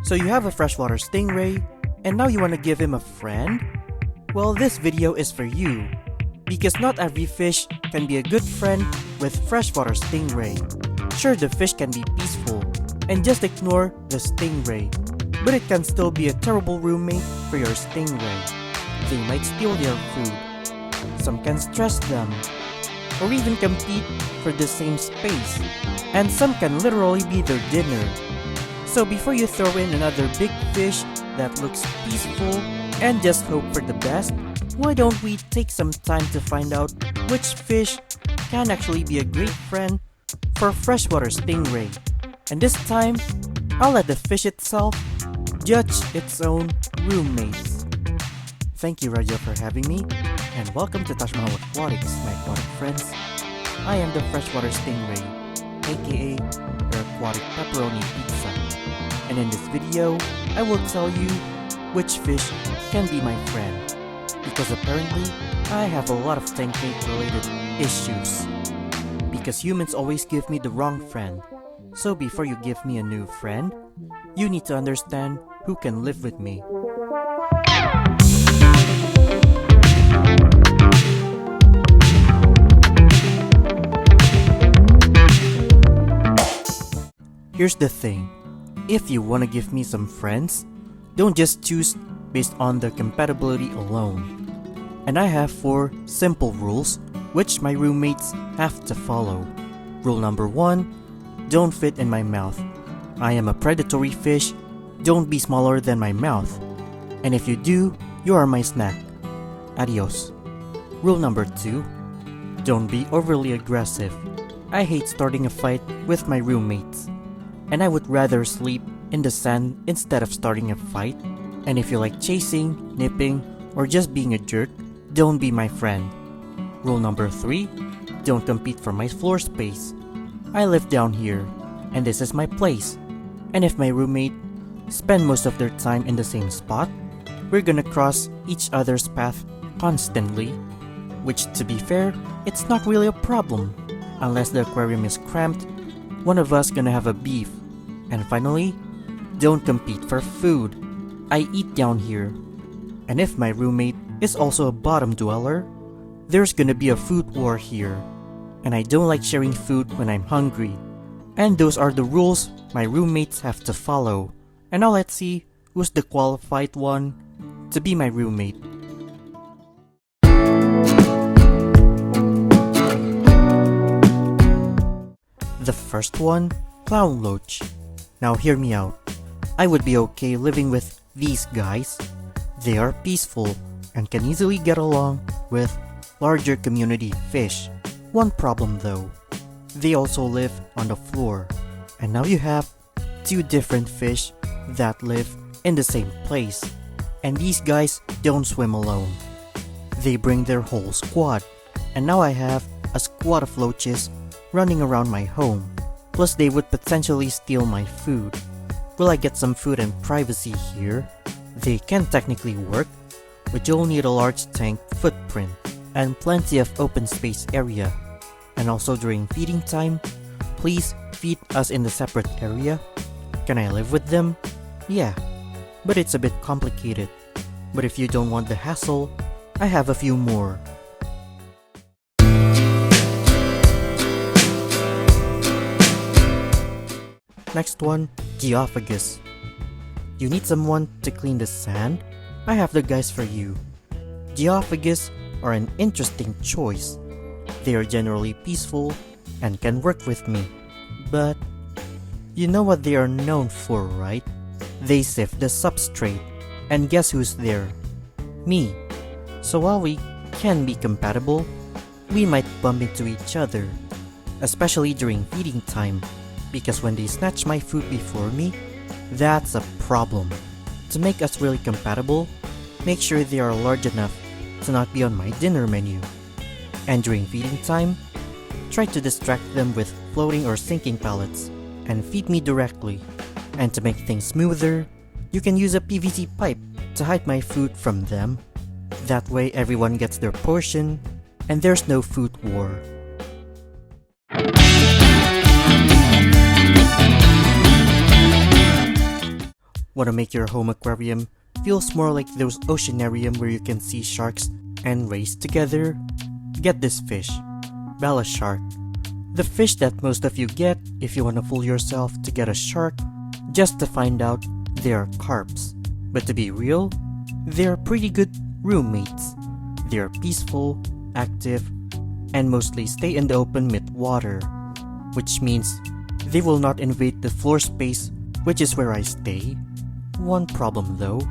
So you have a freshwater stingray, and now you want to give him a friend? Well, this video is for you, because not every fish can be a good friend with freshwater stingray. Sure, the fish can be peaceful, and just ignore the stingray, but it can still be a terrible roommate for your stingray. They might steal their food, some can stress them, or even compete for the same space, and some can literally be their dinner. So before you throw in another big fish that looks peaceful and just hope for the best, why don't we take some time to find out which fish can actually be a great friend for freshwater stingray. And this time, I'll let the fish itself judge its own roommates. Thank you, Raja, for having me, and welcome to Taj Mahal Aquatics, my aquatic friends. I am the freshwater stingray, aka your aquatic pepperoni pizza. And in this video, I will tell you which fish can be my friend, because apparently I have a lot of tank related issues. Because humans always give me the wrong friend. So before you give me a new friend, you need to understand who can live with me. Here's the thing, if you want to give me some friends, don't just choose based on the compatibility alone. And I have 4 simple rules which my roommates have to follow. Rule number 1, don't fit in my mouth. I am a predatory fish, don't be smaller than my mouth. And if you do, you are my snack. Adios. Rule number 2, don't be overly aggressive. I hate starting a fight with my roommates, and I would rather sleep in the sand instead of starting a fight. And if you like chasing, nipping, or just being a jerk, don't be my friend. Rule number 3, don't compete for my floor space. I live down here, and this is my place. And if my roommate spend most of their time in the same spot, we're gonna cross each other's path constantly. Which, to be fair, it's not really a problem. Unless the aquarium is cramped, one of us gonna have a beef. And finally, don't compete for food. I eat down here. And if my roommate is also a bottom dweller, there's gonna be a food war here. And I don't like sharing food when I'm hungry. And those are the rules my roommates have to follow. And now let's see who's the qualified one to be my roommate. The first one, clown loach. Now hear me out. I would be okay living with these guys. They are peaceful and can easily get along with larger community fish. One problem though, they also live on the floor. And now you have 2 different fish that live in the same place. And these guys don't swim alone. They bring their whole squad. And now I have a squad of loaches running around my home. Plus they would potentially steal my food. Will I get some food and privacy here? They can technically work, but you'll need a large tank footprint and plenty of open space area. And also during feeding time, please feed us in the separate area. Can I live with them? Yeah, but it's a bit complicated. But if you don't want the hassle, I have a few more. Next one, Geophagus. You need someone to clean the sand? I have the guys for you. Geophagus are an interesting choice. They are generally peaceful and can work with me. But you know what they are known for, right? They sift the substrate. And guess who's there? Me. So while we can be compatible, we might bump into each other, especially during feeding time. Because when they snatch my food before me, that's a problem. To make us really compatible, make sure they are large enough to not be on my dinner menu. And during feeding time, try to distract them with floating or sinking pellets and feed me directly. And to make things smoother, you can use a PVC pipe to hide my food from them. That way everyone gets their portion and there's no food war. Want to make your home aquarium feels more like those oceanarium where you can see sharks and race together? Get this fish, Bala shark. The fish that most of you get if you want to fool yourself to get a shark just to find out they are carps. But to be real, they're pretty good roommates. They're peaceful, active, and mostly stay in the open mid-water, which means they will not invade the floor space, which is where I stay. One problem though,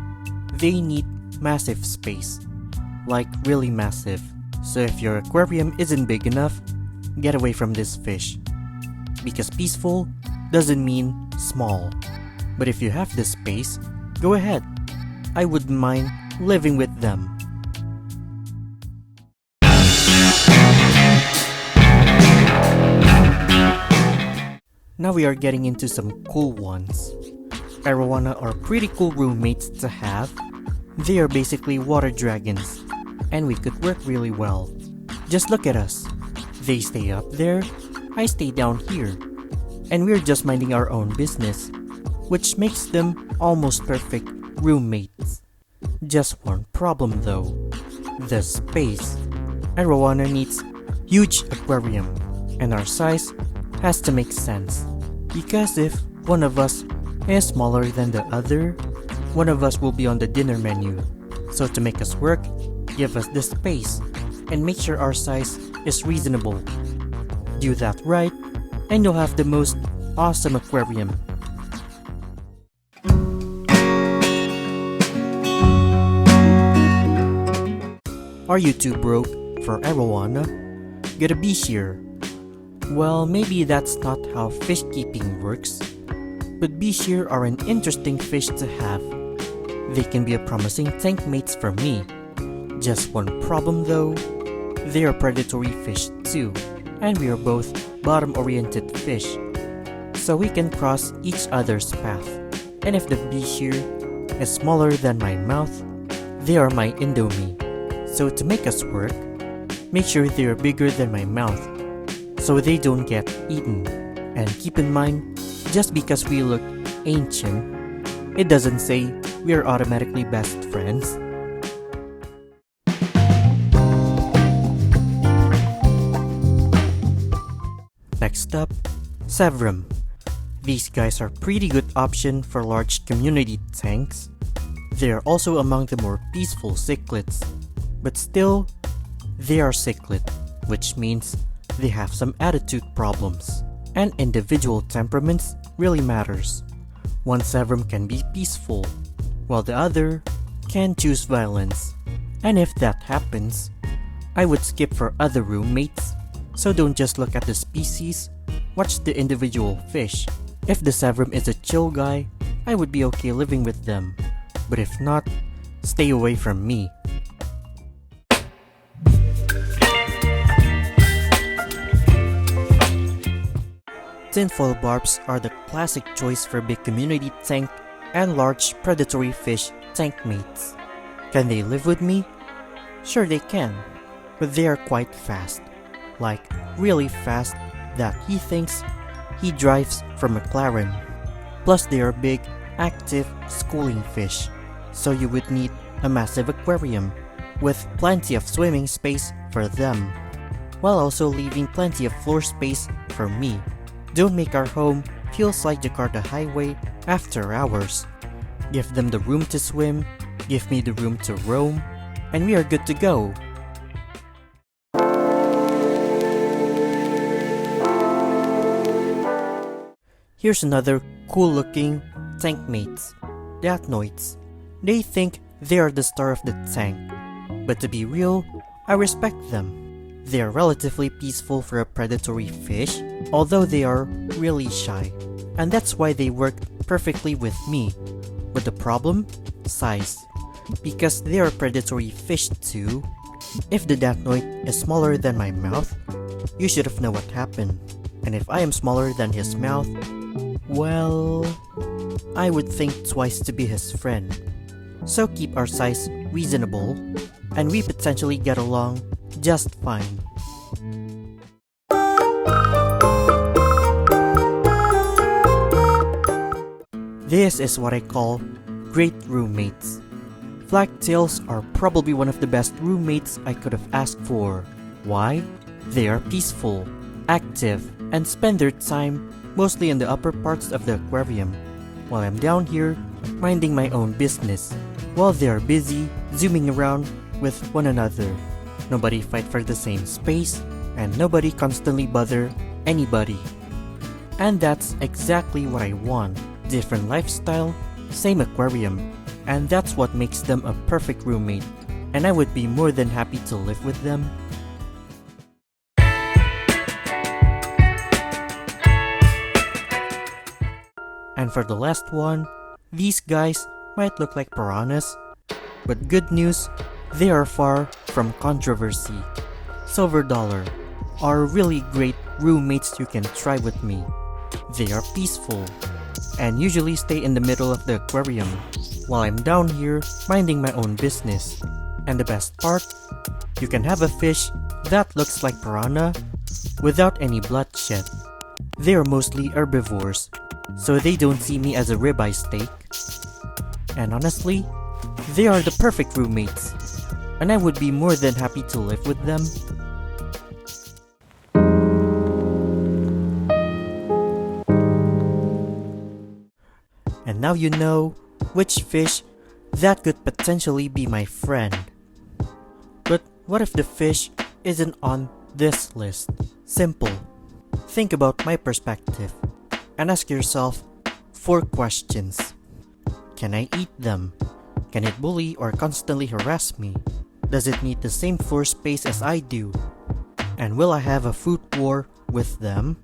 they need massive space, like really massive. So if your aquarium isn't big enough, get away from this fish. Because peaceful doesn't mean small. But if you have the space, go ahead. I wouldn't mind living with them. Now we are getting into some cool ones. Arowana are pretty cool roommates to have. They are basically water dragons, and we could work really well. Just look at us. They stay up there, I stay down here, and we're just minding our own business, which makes them almost perfect roommates. Just one problem though, the space. Arowana needs huge aquarium, and our size has to make sense, because if one of us is smaller than the other, one of us will be on the dinner menu. So to make us work, give us the space and make sure our size is reasonable. Do that right, and you'll have the most awesome aquarium. Are you too broke for arowana? Get a beach here. Well, maybe that's not how fish keeping works, but beach here are an interesting fish to have. They can be a promising tank mates for me. Just one problem though, they are predatory fish too, and we are both bottom-oriented fish, so we can cross each other's path. And if the beach here is smaller than my mouth, they are my Indomie. So to make us work, make sure they are bigger than my mouth, so they don't get eaten. And keep in mind, just because we look ancient, it doesn't say we are automatically best friends. Next up, Severum. These guys are pretty good option for large community tanks. They are also among the more peaceful cichlids, but still, they are cichlid, which means they have some attitude problems, and individual temperaments really matters. One Severum can be peaceful, while the other can choose violence. And if that happens, I would skip for other roommates. So don't just look at the species, watch the individual fish. If the Severum is a chill guy, I would be okay living with them. But if not, stay away from me. Tinfoil barbs are the classic choice for big community tank and large predatory fish tank mates. Can they live with me? Sure they can, but they are quite fast. Like really fast that he thinks he drives from McLaren. Plus they are big, active, schooling fish, so you would need a massive aquarium with plenty of swimming space for them, while also leaving plenty of floor space for me. Don't make our home feels like Jakarta Highway after hours. Give them the room to swim, give me the room to roam, and we are good to go. Here's another cool looking tank mates, Datnoids. They think they are the star of the tank, but to be real, I respect them. They are relatively peaceful for a predatory fish, although they are really shy, and that's why they work perfectly with me. But the problem? Size. Because they are predatory fish too. If the Datnoid is smaller than my mouth, you should have known what happened. And if I am smaller than his mouth, well, I would think twice to be his friend. So keep our size reasonable, and we potentially get along just fine. This is what I call great roommates. Flagtails are probably one of the best roommates I could have asked for. Why? They are peaceful, active, and spend their time mostly in the upper parts of the aquarium, while I'm down here minding my own business, while they are busy zooming around with one another. Nobody fight for the same space, and nobody constantly bother anybody. And that's exactly what I want. Different lifestyle, same aquarium, and that's what makes them a perfect roommate, and I would be more than happy to live with them. And for the last one, these guys might look like piranhas, but good news, they are far from controversy. Silver Dollar are really great roommates you can try with me. They are peaceful, and usually stay in the middle of the aquarium, while I'm down here minding my own business. And the best part, you can have a fish that looks like piranha without any bloodshed. They are mostly herbivores, so they don't see me as a ribeye steak. And honestly, they are the perfect roommates, and I would be more than happy to live with them. And now you know which fish that could potentially be my friend. But what if the fish isn't on this list? Simple. Think about my perspective and ask yourself 4 questions. Can I eat them? Can it bully or constantly harass me? Does it need the same floor space as I do? And will I have a food war with them?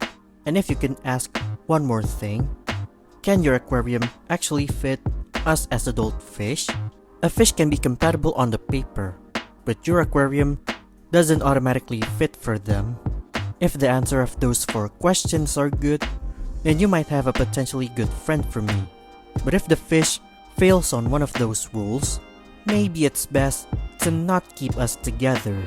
And if you can ask one more thing, can your aquarium actually fit us as adult fish? A fish can be compatible on the paper, but your aquarium doesn't automatically fit for them. If the answer of those 4 questions are good, then you might have a potentially good friend for me. But if the fish fails on one of those rules, maybe it's best to not keep us together.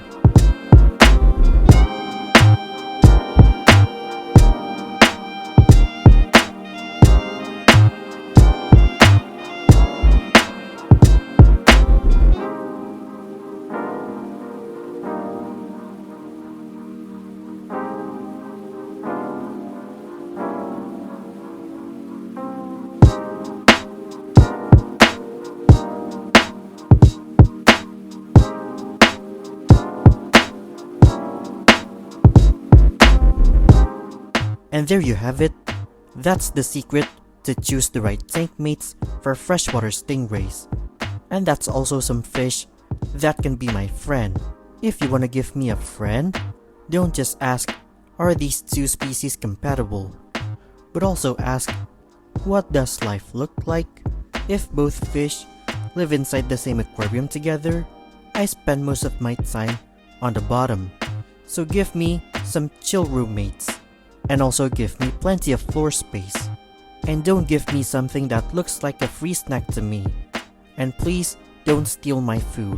And there you have it. That's the secret to choose the right tank mates for freshwater stingrays. And that's also some fish that can be my friend. If you want to give me a friend, don't just ask, are these 2 species compatible? But also ask, what does life look like if both fish live inside the same aquarium together? I spend most of my time on the bottom, so give me some chill roommates. And also give me plenty of floor space. And don't give me something that looks like a free snack to me. And please don't steal my food,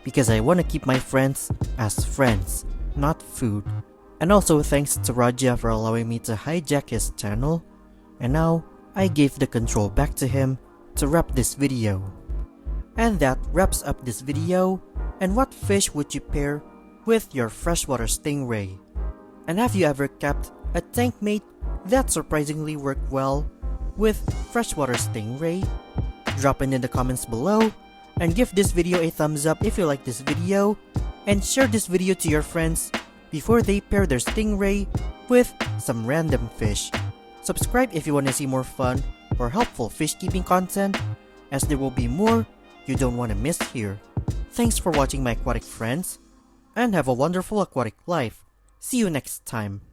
because I want to keep my friends as friends, not food. And also thanks to Raja for allowing me to hijack his channel. And now I gave the control back to him to wrap this video. And that wraps up this video. And what fish would you pair with your freshwater stingray? And have you ever kept a tank mate that surprisingly worked well with freshwater stingray? Drop it in the comments below, and give this video a thumbs up if you like this video, and share this video to your friends before they pair their stingray with some random fish. Subscribe if you want to see more fun or helpful fish keeping content, as there will be more you don't want to miss here. Thanks for watching my aquatic friends, and have a wonderful aquatic life. See you next time.